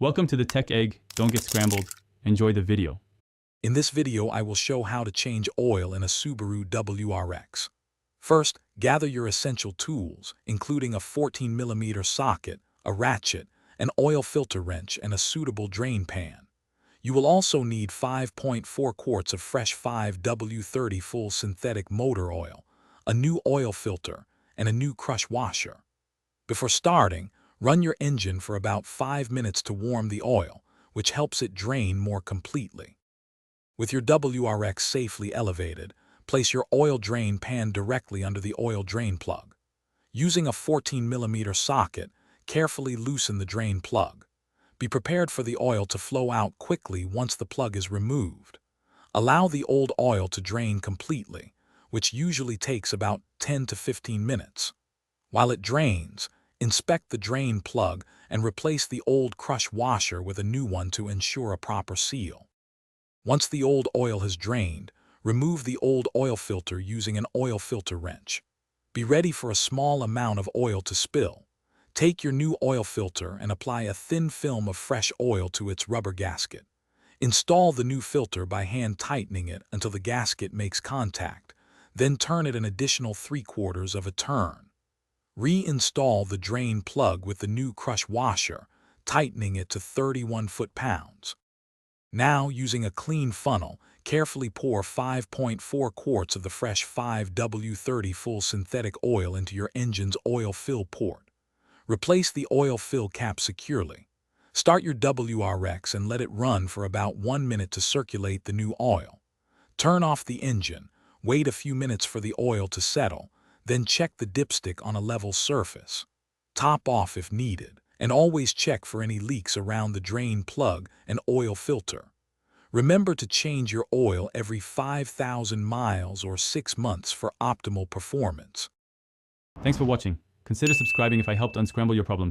Welcome to the Tech Egg. Don't get scrambled. Enjoy the video. In this video, I will show how to change oil in a Subaru WRX. First, gather your essential tools, including a 14mm socket, a ratchet, an oil filter wrench, and a suitable drain pan. You will also need 5.4 quarts of fresh 5W30 full synthetic motor oil, a new oil filter, and a new crush washer. Before starting, run your engine for about 5 minutes to warm the oil, which helps it drain more completely. With your WRX safely elevated, place your oil drain pan directly under the oil drain plug. Using a 14mm socket, carefully loosen the drain plug. Be prepared for the oil to flow out quickly once the plug is removed. Allow the old oil to drain completely, which usually takes about 10 to 15 minutes. While it drains, inspect the drain plug and replace the old crush washer with a new one to ensure a proper seal. Once the old oil has drained, remove the old oil filter using an oil filter wrench. Be ready for a small amount of oil to spill. Take your new oil filter and apply a thin film of fresh oil to its rubber gasket. Install the new filter by hand tightening it until the gasket makes contact, then turn it an additional 3/4 of a turn. Reinstall the drain plug with the new crush washer, tightening it to 31 foot-pounds. Now, using a clean funnel, carefully pour 5.4 quarts of the fresh 5W30 full synthetic oil into your engine's oil fill port. Replace the oil fill cap securely. Start your WRX and let it run for about 1 minute to circulate the new oil. Turn off the engine, wait a few minutes for the oil to settle, then check the dipstick on a level surface. Top off if needed, and always check for any leaks around the drain plug and oil filter. Remember to change your oil every 5,000 miles or 6 months for optimal performance. Thanks for watching. Consider subscribing if I helped unscramble your problems.